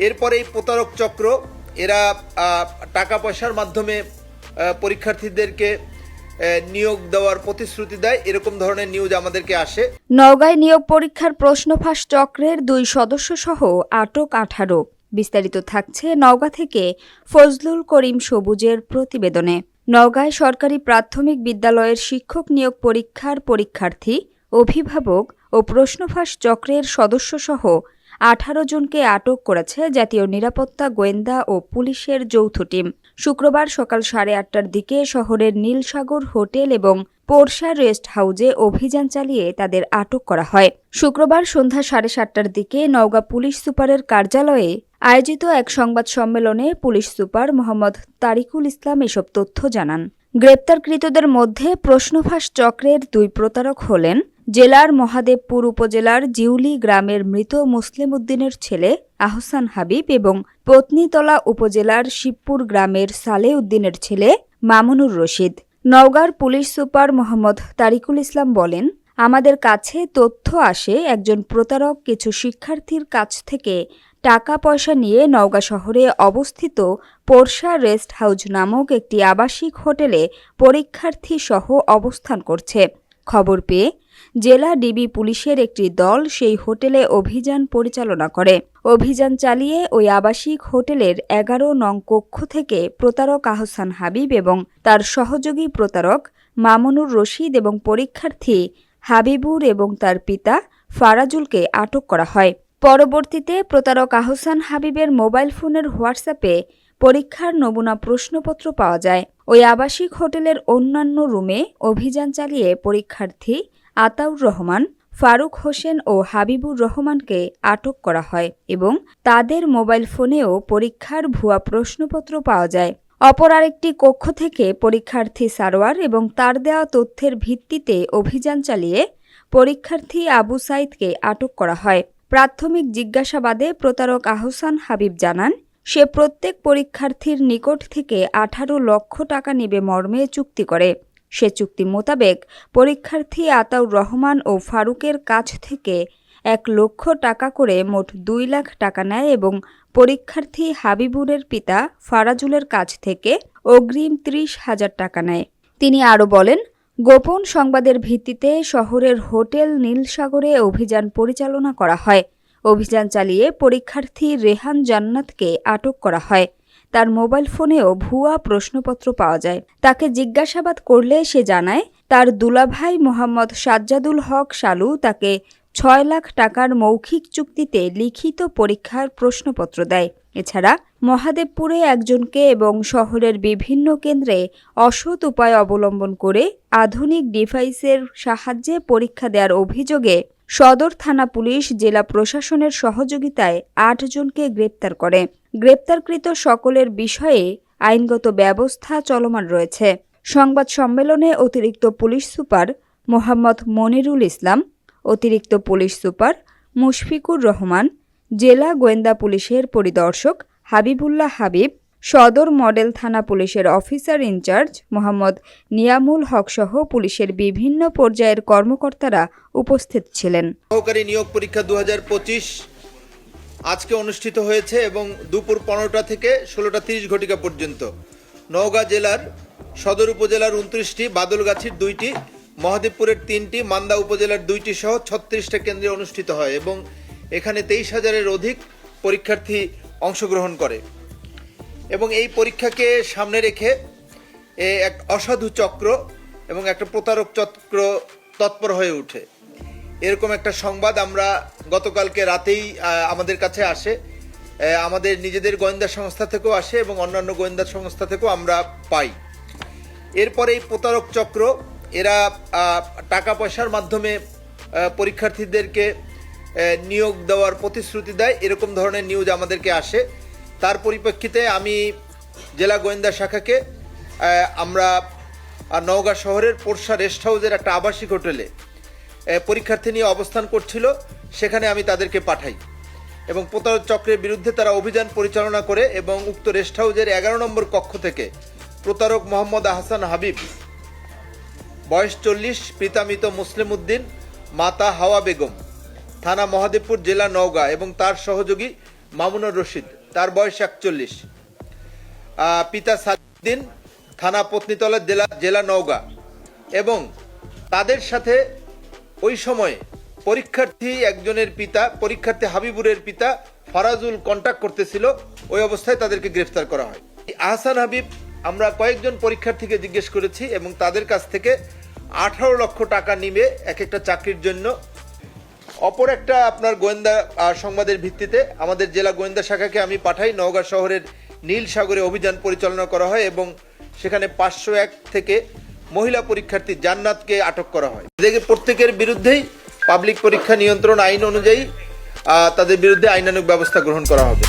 এরপরে এই প্রতারক চক্র এরা টাকা পয়সার মাধ্যমে পরীক্ষার্থীদেরকে নিয়োগ দেওয়ার প্রতিশ্রুতি দেয়, এরকম ধরনের নিউজ আমাদেরকে আসে। নওগাঁয় নিয়োগ পরীক্ষার প্রশ্নফাঁস চক্রের 2 সদস্য সহ আটক 18। বিস্তারিত থাকছে নওগাঁ থেকে ফজলুল করিম সবুজের প্রতিবেদনে। নওগাঁয় সরকারি প্রাথমিক বিদ্যালয়ের শিক্ষক নিয়োগ পরীক্ষার পরীক্ষার্থী, অভিভাবক ও প্রশ্নফাঁস চক্রের সদস্যসহ 18 জনকে আটক করেছে জাতীয় নিরাপত্তা, গোয়েন্দা ও পুলিশের যৌথ টিম। শুক্রবার সকাল 8:30টার দিকে শহরের নীলসাগর হোটেল এবং পোরশা রেস্ট হাউজে অভিযান চালিয়ে তাদের আটক করা হয়। শুক্রবার সন্ধ্যা 7:30টার দিকে নওগাঁ পুলিশ সুপারের কার্যালয়ে আয়োজিত এক সংবাদ সম্মেলনে পুলিশ সুপার মোহাম্মদ তারিকুল ইসলাম এসব তথ্য জানান। গ্রেপ্তারকৃতদের মধ্যে প্রশ্নফাঁস চক্রের 2 প্রতারক হলেন জেলার মহাদেবপুর উপজেলার জিউলি গ্রামের মৃত মুসলিম উদ্দিনের ছেলে আহসান হাবিব এবং পত্নীতলা উপজেলার শিবপুর গ্রামের সালেহ উদ্দিনের ছেলে মামুনুর রশিদ। নওগাঁর পুলিশ সুপার মোহাম্মদ তারিকুল ইসলাম বলেন, আমাদের কাছে তথ্য আসে একজন প্রতারক কিছু শিক্ষার্থীর কাছ থেকে টাকা পয়সা নিয়ে নওগাঁ শহরে অবস্থিত পোরশা রেস্ট হাউজ নামক একটি আবাসিক হোটেলে পরীক্ষার্থী সহ অবস্থান করছে। খবর পেয়ে জেলা ডিবি পুলিশের একটি দল সেই হোটেলে অভিযান পরিচালনা করে। অভিযান চালিয়ে ওই আবাসিক হোটেলের 11 নং কক্ষ থেকে প্রতারক আহসান হাবিব এবং তার সহযোগী প্রতারক মামুনুর রশিদ এবং পরীক্ষার্থী হাবিবুর এবং তার পিতা ফারাজুলকে আটক করা হয়। পরবর্তীতে প্রতারক আহসান হাবিবের মোবাইল ফোনের হোয়াটসঅ্যাপে পরীক্ষার নমুনা প্রশ্নপত্র পাওয়া যায়। ওই আবাসিক হোটেলের অন্যান্য রুমে অভিযান চালিয়ে পরীক্ষার্থী আতাউর রহমান, ফারুক হোসেন ও হাবিবুর রহমানকে আটক করা হয় এবং তাদের মোবাইল ফোনেও পরীক্ষার ভুয়া প্রশ্নপত্র পাওয়া যায়। অপর আরেকটি কক্ষ থেকে পরীক্ষার্থী সারোয়ার এবং তার দেওয়া তথ্যের ভিত্তিতে অভিযান চালিয়ে পরীক্ষার্থী আবু সাইদকে আটক করা হয়। প্রাথমিক জিজ্ঞাসাবাদে প্রতারক আহসান হাবিব জানান, সে প্রত্যেক পরীক্ষার্থীর নিকট থেকে 18 লক্ষ টাকা নেবে মর্মে চুক্তি করে। সে চুক্তি মোতাবেক পরীক্ষার্থী আতাউর রহমান ও ফারুকের কাছ থেকে 1 লক্ষ টাকা করে মোট 2 লাখ টাকা নেয় এবং পরীক্ষার্থী হাবিবুরের পিতা ফারাজুলের কাছ থেকে অগ্রিম 30,000 টাকা নেয়। তিনি আরও বলেন, গোপন সংবাদের ভিত্তিতে শহরের হোটেল নীলসাগরে অভিযান পরিচালনা করা হয়। অভিযান চালিয়ে পরীক্ষার্থী রেহান জান্নাতকে আটক করা হয়। তার মোবাইল ফোনেও ভুয়া প্রশ্নপত্র পাওয়া যায়। তাকে জিজ্ঞাসাবাদ করলে সে জানায়, তার দুলাভাই মোহাম্মদ সাজ্জাদুল হক শালু তাকে 6 লাখ টাকার মৌখিক চুক্তিতে লিখিত পরীক্ষার প্রশ্নপত্র দেয়। এছাড়া মহাদেবপুরে একজনকে এবং শহরের বিভিন্ন কেন্দ্রে অসৎ উপায় অবলম্বন করে আধুনিক ডিভাইসের সাহায্যে পরীক্ষা দেওয়ার অভিযোগে সদর থানা পুলিশ জেলা প্রশাসনের সহযোগিতায় 8 জনকে গ্রেপ্তার করে। গ্রেপ্তারকৃত সকলের বিষয়ে আইনগত ব্যবস্থা চলমান রয়েছে। সংবাদ সম্মেলনে অতিরিক্ত পুলিশ সুপার মোহাম্মদ মনিরুল ইসলাম, অতিরিক্ত পুলিশ সুপার মুশফিকুর রহমান, জেলা গোয়েন্দা পুলিশের পরিদর্শক হাবিবুল্লাহ হাবিব, সদর মডেল থানা পুলিশের অফিসার ইনচার্জ মোহাম্মদ নিয়ামুল হক সহ পুলিশের বিভিন্ন পর্যায়ের কর্মকর্তারা উপস্থিত ছিলেন। সহকারী নিয়োগ পরীক্ষা 2025 আজকে অনুষ্ঠিত হয়েছে এবং দুপুর 15টা থেকে 16:30 ঘটিকা পর্যন্ত নওগাঁ জেলার সদর উপজেলার 29টি, বাদলগাছির 2টি, মহাদেবপুরের 3টি, মান্দা উপজেলার 2টি সহ 36টা কেন্দ্রে অনুষ্ঠিত হয় এবং এখানে 23,000-এর অধিক পরীক্ষার্থী অংশগ্রহণ করে এবং এই পরীক্ষাকে সামনে রেখে এক অসাধু চক্র এবং একটা প্রতারক চক্র তৎপর হয়ে ওঠে। এরকম একটা সংবাদ আমরা গতকালকে রাতেই আমাদের কাছে আসে, আমাদের নিজেদের গোয়েন্দা সংস্থা থেকেও আসে এবং অন্যান্য গোয়েন্দা সংস্থা থেকেও আমরা পাই। এরপরে এই প্রতারক চক্র এরা টাকা পয়সার মাধ্যমে পরীক্ষার্থীদেরকে নিয়োগ দেওয়ার প্রতিশ্রুতি দেয়, এরকম ধরনের নিউজ আমাদেরকে আসে। তার পরিপ্রেক্ষিতে আমি জেলা গোয়েন্দা শাখাকে আমরা নওগাঁ শহরের পোরশা রেস্ট হাউজের একটা আবাসিক হোটেলে পরীক্ষার্থী নিয়ে অবস্থান করছিল, সেখানে আমি তাদেরকে পাঠাই এবং প্রতারক চক্রের বিরুদ্ধে তারা অভিযান পরিচালনা করে এবং উক্ত রেস্ট হাউজের 11 নম্বর কক্ষ থেকে প্রতারক মোহাম্মদ আহসান হাবিব, বয়স 40, পিতা মৃত মুসলিম উদ্দিন, মাতা হাওয়া বেগম, থানা মহাদেবপুর, জেলা নওগাঁ এবং তার সহযোগী মামুনুর রশিদ, তার বয়স 41, পিতা সাদিন, থানা পত্নীতলা, জেলা নওগাঁ। এবং তাদের সাথে ওই সময় পরীক্ষার্থী হাবিবুরের পিতা ফারাজুল কন্ট্যাক্ট করতেছিল, ওই অবস্থায় তাদেরকে গ্রেফতার করা হয়। আহসান হাবিব, আমরা কয়েকজন পরীক্ষার্থীকে জিজ্ঞেস করেছি এবং তাদের কাছ থেকে 18 লক্ষ টাকা নিবে এক একটা চাকরির জন্য। অপর একটা আপনার গোয়েন্দা সংবাদের ভিত্তিতে আমাদের জেলা গোয়েন্দা শাখাকে আমি পাঠাই। নওগাঁ শহরের নীল সাগরে অভিযান পরিচালনা করা হয় এবং সেখানে 501 থেকে মহিলা পরীক্ষার্থী জান্নাতকে আটক করা হয়। এদের প্রত্যেকের বিরুদ্ধেই পাবলিক পরীক্ষা নিয়ন্ত্রণ আইন অনুযায়ী তাদের বিরুদ্ধে আইনানুগ ব্যবস্থা গ্রহণ করা হবে।